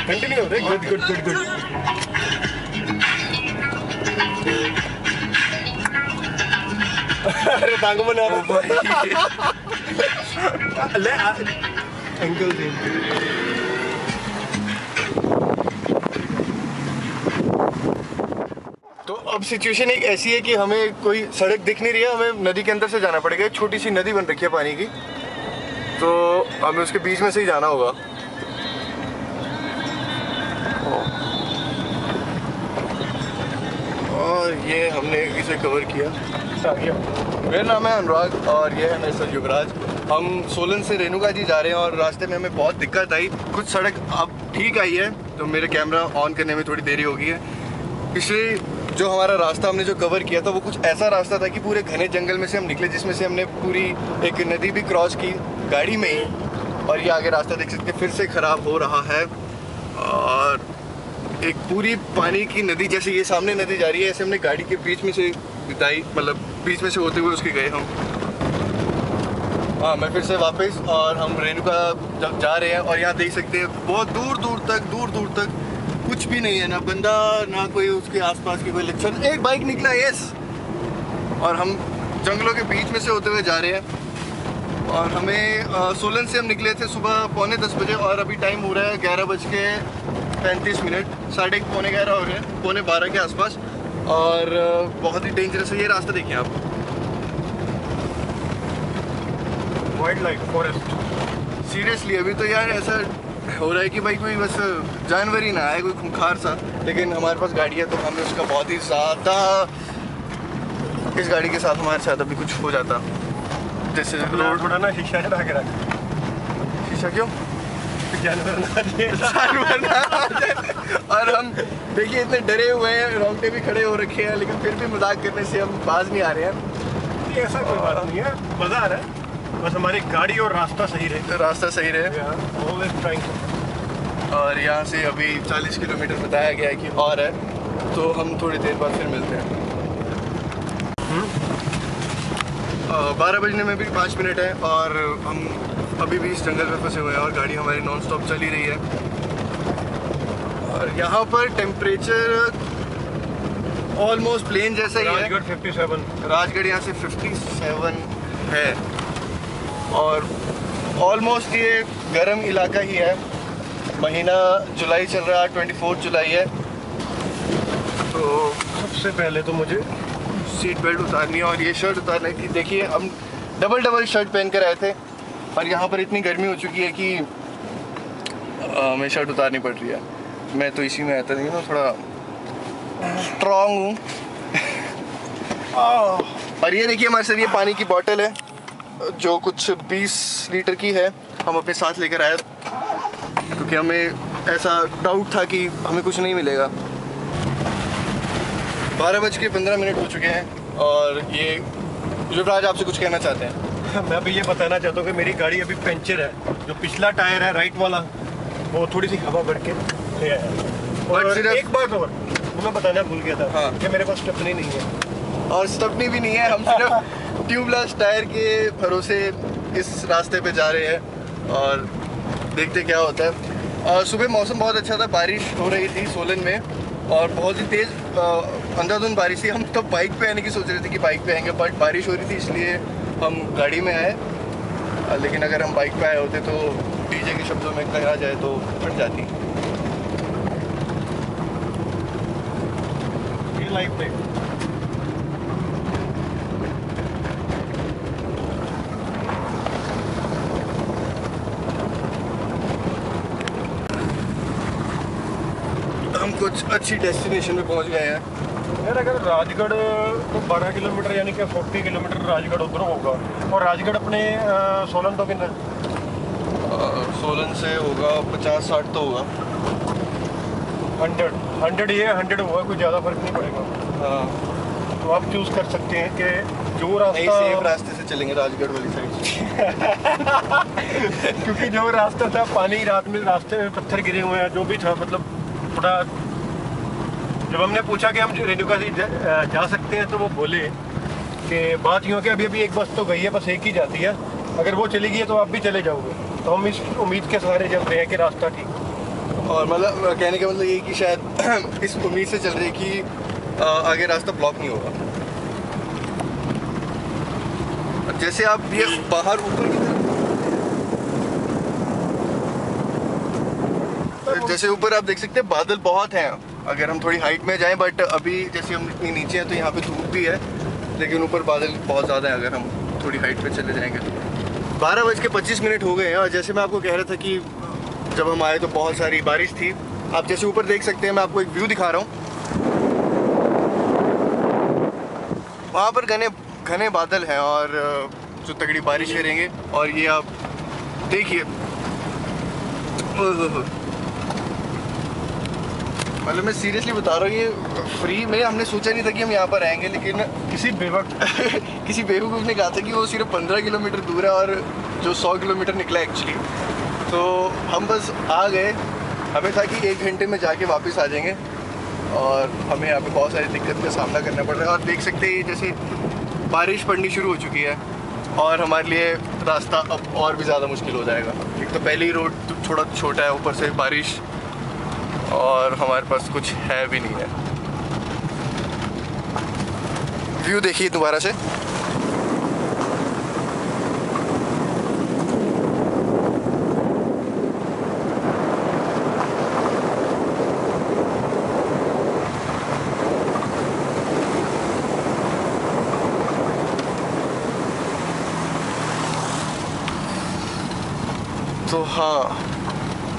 Continue हो रहे, good good good good. अरे टांगों में ना ले एंकल दे। तो अब सिचुएशन एक ऐसी है कि हमें कोई सड़क दिख नहीं रही है, हमें नदी के अंदर से जाना पड़ेगा। छोटी सी नदी बन रखी है पानी की, तो हमें उसके बीच में से ही जाना होगा। और ये हमने इसे कवर किया। मेरा नाम है अनुराग और ये है मेरे साथ युवराज। हम सोलन से रेणुका जी जा रहे हैं और रास्ते में हमें बहुत दिक्कत आई। कुछ सड़क अब ठीक आई है, तो मेरे कैमरा ऑन करने में थोड़ी देरी हो गई है। पिछले जो हमारा रास्ता हमने जो कवर किया था वो कुछ ऐसा रास्ता था कि पूरे घने जंगल में से हम निकले, जिसमें से हमने पूरी एक नदी भी क्रॉस की गाड़ी में ही। और ये आगे रास्ता देख सकते हैं फिर से ख़राब हो रहा है। और एक पूरी पानी की नदी, जैसे ये सामने नदी जा रही है, ऐसे हमने गाड़ी के बीच में से बिताई, मतलब बीच में से होते हुए उसके गए हम। हाँ, मैं फिर से वापस, और हम रेणुका जब जा रहे हैं और यहाँ देख सकते हैं बहुत दूर दूर तक कुछ भी नहीं है, ना बंदा ना कोई उसके आसपास की कोई लक्षण। एक बाइक निकला, यस, और हम जंगलों के बीच में से होते हुए जा रहे हैं। और हमें सोलन से हम निकले थे सुबह 9:45 बजे और अभी टाइम हो रहा है 11:35, 11:30, 11:30 हो रहे हैं, 11:45 के आसपास। और बहुत ही डेंजरस है ये रास्ता। देखिए आप, वाइल्ड लाइफ फॉरेस्ट। सीरियसली अभी तो यार ऐसा हो रहा है कि भाई कोई बस जानवर ही ना आए, कोई खूंखार सा। लेकिन हमारे पास गाड़ी है तो हमें उसका बहुत ही ज़्यादा, इस गाड़ी के साथ हमारे साथ अभी कुछ हो जाता। जैसे रोड थोड़ा ना शीशा हटा के रख। शीशा क्यों? जानवर ना और हम देखिए इतने डरे हुए हैं, रोंगटे भी खड़े हो रखे हैं, लेकिन फिर भी मजाक करने से हम बाज नहीं आ रहे हैं। ऐसा कोई बात नहीं है, मज़ा आ रहा है, बस हमारी गाड़ी और रास्ता सही रहे। रास्ता सही रहे। और यहाँ से अभी 40 किलोमीटर बताया गया है कि और है, तो हम थोड़ी देर बाद फिर मिलते हैं। 12 बजने में भी 5 मिनट है और हम अभी भी इस जंगल में फंसे हुए हैं और गाड़ी हमारी नॉन स्टॉप चल ही रही है। और यहाँ पर टेम्परेचर ऑलमोस्ट प्लेन जैसा ही है। राजगढ़ 57, राजगढ़ यहाँ से 57 है और ऑलमोस्ट ये गर्म इलाका ही है। महीना जुलाई चल रहा है, 24 जुलाई है। तो सबसे पहले तो मुझे सीट बेल्ट उतारनी है और ये शर्ट उतारनी थी। देखिए हम डबल शर्ट पहन कर आए थे और यहाँ पर इतनी गर्मी हो चुकी है कि हमें शर्ट उतारनी पड़ रही है। मैं तो इसी में आता नहीं हूँ, थोड़ा स्ट्रॉन्ग हूँ। और ये देखिए हमारे साथ ये पानी की बोतल है जो कुछ 20 लीटर की है, हम अपने साथ लेकर आए क्योंकि हमें ऐसा डाउट था कि हमें कुछ नहीं मिलेगा। 12:15 हो चुके हैं और ये युवराज आपसे कुछ कहना चाहते हैं? मैं अभी ये बताना चाहता हूँ कि मेरी गाड़ी अभी पंचर है। जो पिछला टायर है राइट वाला वो थोड़ी सी हवा भर के ले आया। और एक बात और वो मैं बताना भूल गया था। हाँ। कि मेरे पास स्टेपनी नहीं है और स्टेपनी भी नहीं है। हम सिर्फ ट्यूबलेस टायर के भरोसे इस रास्ते पे जा रहे हैं और देखते क्या होता है। और सुबह मौसम बहुत अच्छा था, बारिश हो रही थी सोलन में और बहुत ही तेज़ अंधाधुंध बारिश थी। हम तब बाइक पे आने की सोच रहे थे कि बाइक पे आएंगे, बट बारिश हो रही थी इसलिए हम गाड़ी में आए। लेकिन अगर हम बाइक पे आए होते तो डीजे के शब्दों में कहा जाए तो फट जाती। ये लाइफ में हम कुछ अच्छी डेस्टिनेशन पे पहुंच गए हैं। यार अगर राजगढ़ तो 12 किलोमीटर यानी कि 40 किलोमीटर राजगढ़ उधर होगा और राजगढ़ अपने सोलन तो कितना? सोलन से होगा 50-60 तो होगा। 100 ये 100 होगा, कोई ज़्यादा फर्क नहीं पड़ेगा। हाँ, तो आप चूज़ कर सकते हैं कि जो रास्ता सेम रास्ते से चलेंगे राजगढ़ वाली साइड क्योंकि जो रास्ता था पानी, रात में रास्ते में पत्थर गिरे हुए हैं, जो भी था मतलब थोड़ा जब हमने पूछा कि हम रेणुका जी जा सकते हैं तो वो बोले कि बात यूँ है कि अभी अभी एक बस तो गई है, बस एक ही जाती है, अगर वो चली गई है तो आप भी चले जाओगे। तो हम इस उम्मीद के सहारे चल रहे हैं कि रास्ता ठीक। और मतलब कहने का मतलब ये कि शायद इस उम्मीद से चल रही है कि आगे रास्ता ब्लॉक नहीं होगा। जैसे आप ये बाहर ऊपर की तरफ, जैसे ऊपर आप देख सकते हैं बादल बहुत हैं अगर हम थोड़ी हाइट में जाएं, बट अभी जैसे हम इतनी नीचे हैं तो यहाँ पे धूप भी है, लेकिन ऊपर बादल बहुत ज़्यादा है अगर हम थोड़ी हाइट पे चले जाएंगे। 12:25 हो गए हैं और जैसे मैं आपको कह रहा था कि जब हम आए तो बहुत सारी बारिश थी। आप जैसे ऊपर देख सकते हैं, मैं आपको एक व्यू दिखा रहा हूँ, वहाँ पर घने घने बादल हैं और जो तगड़ी बारिश करेंगे। और ये आप देखिए, मतलब मैं सीरियसली बता रहा हूँ, ये फ्री में हमने सोचा नहीं था कि हम यहाँ पर आएंगे, लेकिन किसी बेवकूफ़ ने कहा था कि वो सिर्फ 15 किलोमीटर दूर है और जो 100 किलोमीटर निकला एक्चुअली। तो हम बस आ गए, हमें था कि 1 घंटे में जाके वापस आ जाएंगे और हमें यहाँ पे बहुत सारी दिक्कत का सामना करना पड़ रहा है। और देख सकते हैं जैसे बारिश पड़नी शुरू हो चुकी है और हमारे लिए रास्ता अब और भी ज़्यादा मुश्किल हो जाएगा। एक तो पहले ही रोड थोड़ा छोटा है, ऊपर से बारिश और हमारे पास कुछ है भी नहीं है। व्यू देखिए दोबारा से, तो हाँ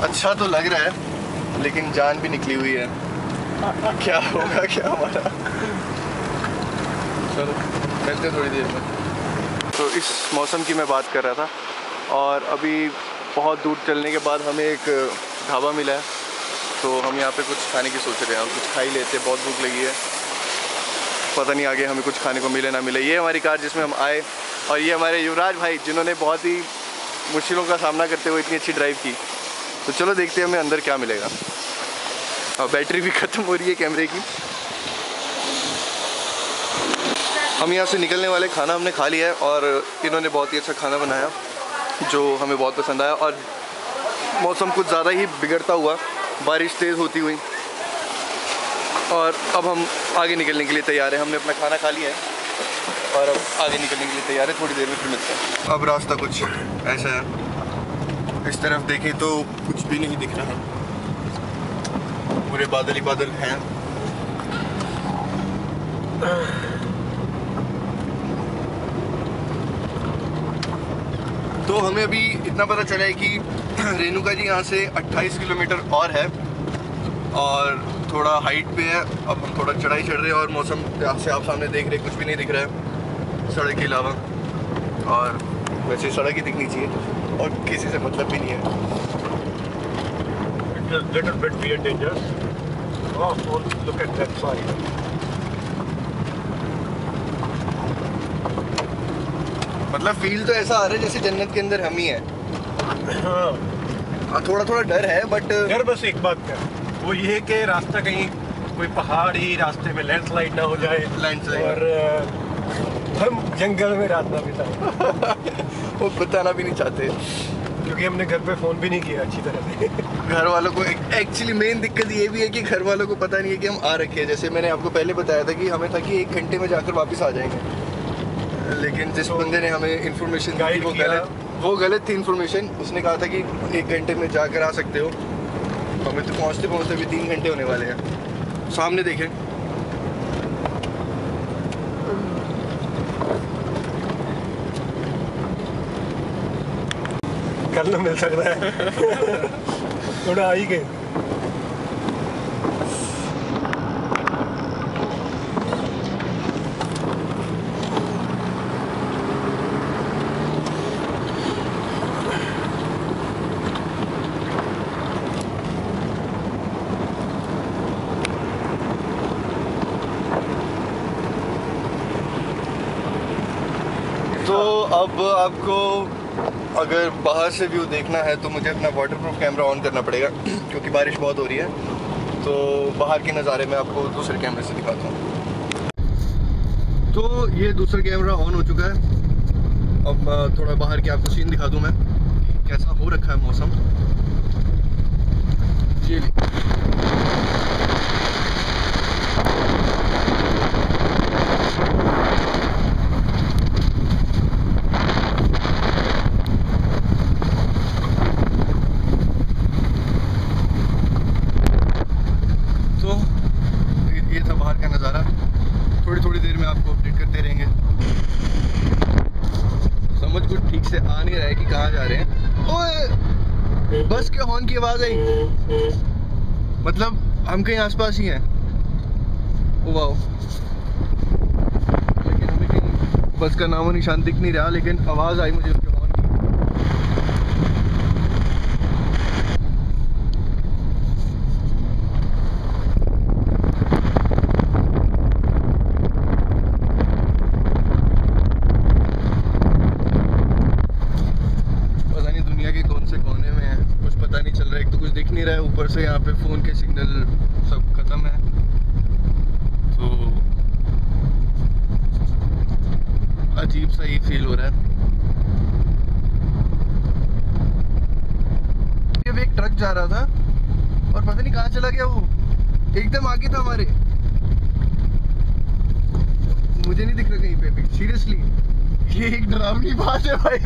अच्छा तो लग रहा है, लेकिन जान भी निकली हुई है। क्या होगा क्या हमारा। चलो मिलते थोड़ी देर में। तो इस मौसम की मैं बात कर रहा था और अभी बहुत दूर चलने के बाद हमें एक ढाबा मिला है, तो हम यहाँ पे कुछ खाने की सोच रहे हैं। हम कुछ खा ही लेते हैं, बहुत भूख लगी है। पता नहीं आगे हमें कुछ खाने को मिले ना मिले। ये हमारी कार जिसमें हम आए और ये हमारे युवराज भाई जिन्होंने बहुत ही मुश्किलों का सामना करते हुए इतनी अच्छी ड्राइव की। तो चलो देखते हैं हमें अंदर क्या मिलेगा। और बैटरी भी ख़त्म हो रही है कैमरे की। हम यहाँ से निकलने वाले, खाना हमने खा लिया है और इन्होंने बहुत ही अच्छा खाना बनाया जो हमें बहुत पसंद आया। और मौसम कुछ ज़्यादा ही बिगड़ता हुआ, बारिश तेज़ होती हुई, और अब हम आगे निकलने के लिए तैयार हैं। हमने अपना खाना खा लिया है और अब आगे निकलने के लिए तैयार है। थोड़ी देर में फिर मिलते हैं। अब रास्ता कुछ ऐसा है, इस तरफ देखें तो कुछ भी नहीं दिख रहा, पूरे बादल ही बादल हैं। तो हमें अभी इतना पता चला है कि रेणुका जी यहाँ से 28 किलोमीटर और है और थोड़ा हाइट पे है। अब हम थोड़ा चढ़ाई चढ़ रहे हैं और मौसम यहाँ से आप सामने देख रहे हैं, कुछ भी नहीं दिख रहा है सड़क के अलावा। और वैसे सड़क ही दिखनी चाहिए और किसी से मतलब भी नहीं है। It's a little bit weird, dangerous. Oh, look at that side. मतलब फील तो ऐसा आ रहा है जैसे जन्नत के अंदर हम ही हैं। हाँ, थोड़ा थोड़ा डर है, बट डर बस एक बात का, वो ये है कि रास्ता कहीं कोई पहाड़ी रास्ते में लैंडस्लाइड ना हो जाए। लैंडस्लाइड और हम जंगल में रात ना बिताएं। वो बताना भी नहीं चाहते क्योंकि हमने घर पे फ़ोन भी नहीं किया अच्छी तरह से। घर वालों को एक्चुअली मेन दिक्कत ये भी है कि घर वालों को पता नहीं है कि हम आ रखे हैं। जैसे मैंने आपको पहले बताया था कि हमें था कि 1 घंटे में जाकर वापस आ जाएंगे, लेकिन जिस बंदे ने हमें इन्फॉर्मेशन दी वो गलत थी इन्फॉर्मेशन। उसने कहा था कि 1 घंटे में जाकर आ सकते हो। हमें तो पहुँचते पहुँचते भी 3 घंटे होने वाले हैं। सामने देखें, कल ना मिल सकता है। थोड़ा आ ही गए। तो अब आपको अगर बाहर से व्यू देखना है तो मुझे अपना वाटरप्रूफ कैमरा ऑन करना पड़ेगा क्योंकि बारिश बहुत हो रही है। तो बाहर के नज़ारे मैं आपको दूसरे कैमरे से दिखाता हूँ। तो ये दूसरा कैमरा ऑन हो चुका है। अब थोड़ा बाहर के आपको सीन दिखा दूँ मैं, कैसा हो रखा है मौसम। ये था बाहर का नज़ारा। थोड़ी देर में आपको अपडेट करते रहेंगे। समझ कुछ ठीक से आ नहीं रहा है कि कहाँ जा रहे हैं। ओए, बस के हॉर्न की आवाज़ आई, मतलब हम कहीं आसपास ही हैं। ओ वाओ, लेकिन हमें कहीं बस का नामो निशान दिख नहीं रहा, लेकिन आवाज़ आई मुझे उनके हॉर्न की। दिख नहीं रहा है ऊपर से, यहाँ पे फ़ोन के सिग्नल सब खत्म है। तो अजीब सा ही फील हो रहा है। अभी एक ट्रक जा रहा था और पता नहीं कहाँ चला गया वो, एकदम आगे था हमारे। मुझे नहीं दिख रहा कहीं पे भी, सीरियसली। ये एक डरावनी बात है भाई।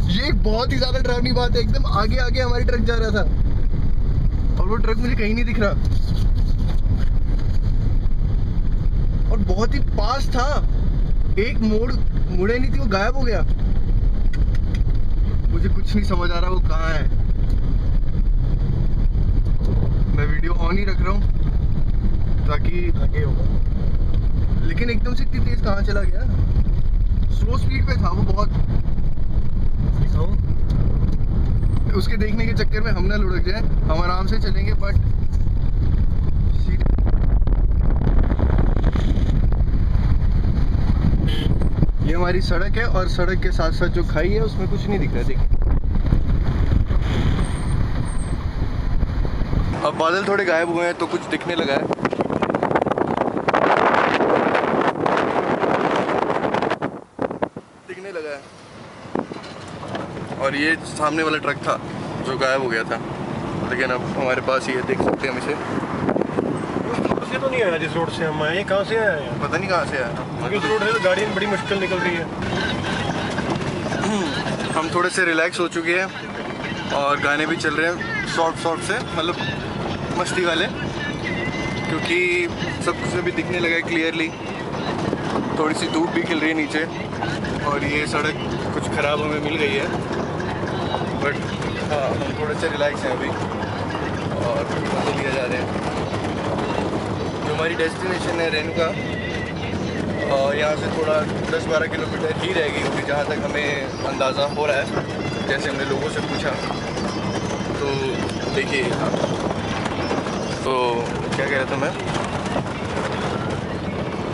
ये एक बहुत ही ज्यादा डरावनी बात है। एकदम आगे आगे हमारी ट्रक जा रहा था और वो ट्रक मुझे कहीं नहीं दिख रहा, और बहुत ही पास था। एक मुड़े नहीं थी, वो गायब हो गया। मुझे कुछ नहीं समझ आ रहा वो कहाँ है। मैं वीडियो ऑन ही रख रहा हूँ ताकि आगे होगा, लेकिन एकदम से इतनी तेज कहाँ चला गया। स्लो स्पीड पे था वो बहुत। उसके देखने के चक्कर में हम ना लुढ़क जाए। हम आराम से चलेंगे, बट ये हमारी सड़क है और सड़क के साथ साथ जो खाई है उसमें कुछ नहीं दिख रहा। देखिए, अब बादल थोड़े गायब हुए हैं तो कुछ दिखने लगा है। दिखने लगा है। और ये सामने वाला ट्रक था जो गायब हो गया था, लेकिन अब हमारे पास ही है, देख सकते हैं हम इसे। से तो नहीं आया जिस रोड से हम आए, कहाँ से आया? पता नहीं कहाँ से आया, क्योंकि उस रोड से तो गाड़ी बड़ी मुश्किल निकल रही है। हम थोड़े से रिलैक्स हो चुके हैं और गाने भी चल रहे हैं शॉर्ट से, मतलब मस्ती वाले, क्योंकि सब कुछ अभी दिखने लगा है क्लियरली। थोड़ी सी धूप भी खिल रही है नीचे और ये सड़क कुछ ख़राब हमें मिल गई है, बट हाँ हम थोड़े से रिलैक्स हैं अभी और मज़े लिए जा रहे हैं। जो हमारी डेस्टिनेशन है रेणुका, यहाँ से थोड़ा 10-12 किलोमीटर ही रहेगी क्योंकि जहाँ तक हमें अंदाज़ा हो रहा है, जैसे हमने लोगों से पूछा। तो देखिए, तो क्या कह रहा था मैं,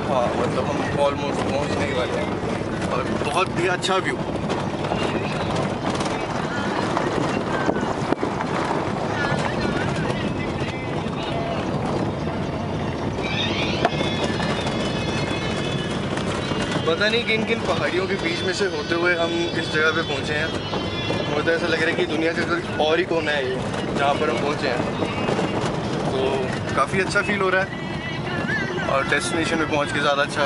हाँ मतलब हम ऑलमोस्ट पहुँचने ही वाले हैं और बहुत ही अच्छा व्यू। पता नहीं किन किन पहाड़ियों के बीच में से होते हुए हम इस जगह पे पहुँचे हैं। मुझे तो ऐसा लग रहा है कि दुनिया का कोई और ही कोना है ये जहाँ पर हम पहुँचे हैं। तो काफ़ी अच्छा फील हो रहा है और डेस्टिनेशन पे पहुँच के ज़्यादा अच्छा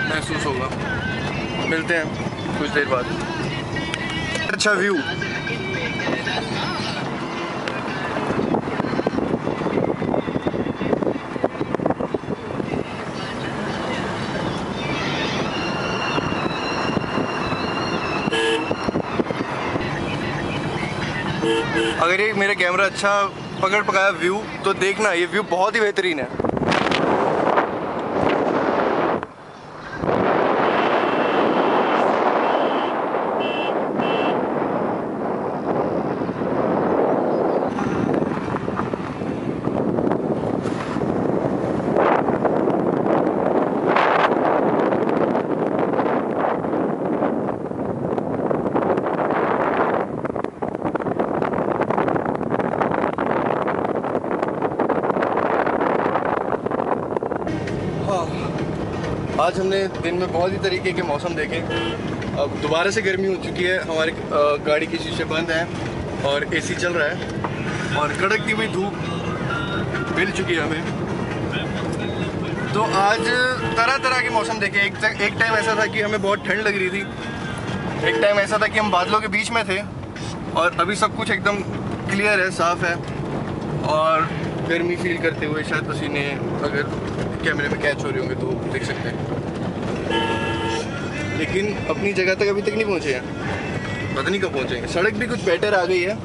महसूस होगा। मिलते हैं कुछ देर बाद। अच्छा व्यू। अगर ये मेरा कैमरा अच्छा पकड़ पकाया व्यू, तो देखना ये व्यू बहुत ही बेहतरीन है। आज हमने दिन में बहुत ही तरीके के मौसम देखे। अब दोबारा से गर्मी हो चुकी है, हमारे गाड़ी के शीशे बंद हैं और एसी चल रहा है और कड़कती हुई धूप मिल चुकी है हमें। तो आज तरह तरह के मौसम देखे। एक टाइम ऐसा था कि हमें बहुत ठंड लग रही थी, एक टाइम ऐसा था कि हम बादलों के बीच में थे, और अभी सब कुछ एकदम क्लियर है, साफ़ है और गर्मी फील करते हुए शायद पसीने अगर कैमरे में कैच हो रहे होंगे तो देख सकते हैं। लेकिन अपनी जगह तक अभी तक नहीं पहुँचे हैं, पता नहीं कब पहुँचेंगे। सड़क भी कुछ बेटर आ गई है।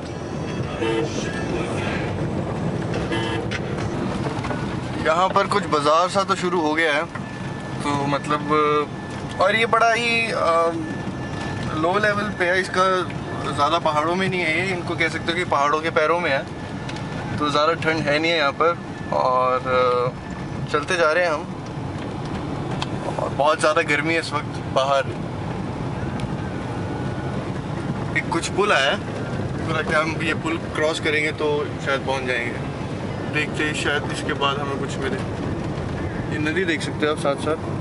यहाँ पर कुछ बाज़ार सा तो शुरू हो गया है, तो मतलब और ये बड़ा ही लो लेवल पे है, इसका ज़्यादा पहाड़ों में नहीं है ये, इनको कह सकते हो कि पहाड़ों के पैरों में है, तो ज़्यादा ठंड है नहीं है यहाँ पर। और चलते जा रहे हैं हम, और बहुत ज़्यादा गर्मी है इस वक्त बाहर। एक कुछ पुल आया है, तो लगता है हम ये पुल क्रॉस करेंगे तो शायद पहुँच जाएंगे। देखते हैं, शायद इसके बाद हमें कुछ मिले। ये नदी देख सकते हो आप साथ साथ।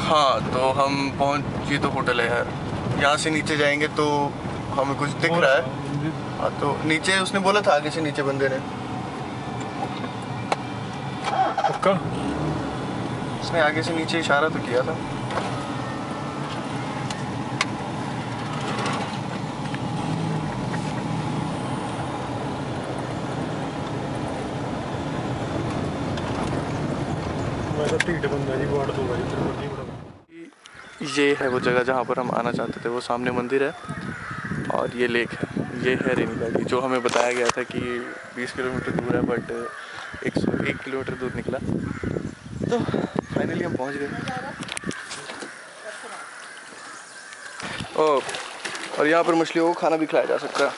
हाँ, तो हम पहुँच, ये तो होटल है यार। यहाँ से नीचे जाएंगे तो हमें कुछ दिख रहा है। हाँ, तो नीचे उसने बोला था आगे से नीचे बंदे ने। पक्का? उसने आगे से नीचे इशारा तो किया था। ये है वो जगह जहाँ पर हम आना चाहते थे, वो सामने मंदिर है और ये लेक है। ये है रेणुका जी, जो हमें बताया गया था कि 20 किलोमीटर दूर है, बट 101 किलोमीटर दूर निकला। तो फाइनली हम पहुँच गए। और यहाँ पर मछलियों को खाना भी खिलाया जा सकता है।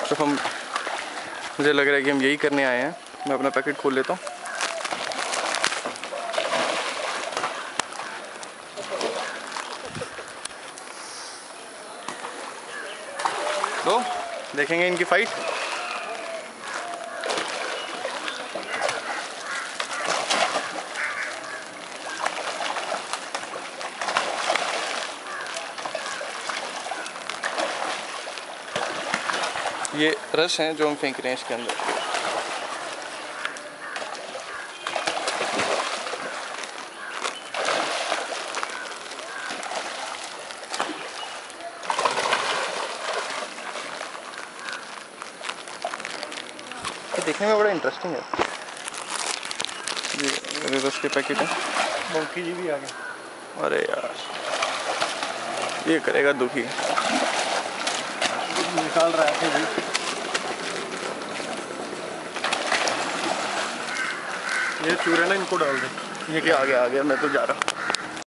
तो मुझे लग रहा है कि हम यही करने आए हैं। मैं अपना पैकेट खोल लेता हूँ। तो देखेंगे इनकी फाइट। ये रस हैं जो हम फेंक रहे हैं इसके अंदर। देखने में बड़ा इंटरेस्टिंग है। ये रस के पैकेट है। मंकी जी भी आ गए। अरे यार, ये करेगा दुखी। निकाल रहा है भाई। ये चूरे ना, इनको डाल दे। ये क्या आ गया, मैं तो जा रहा हूँ।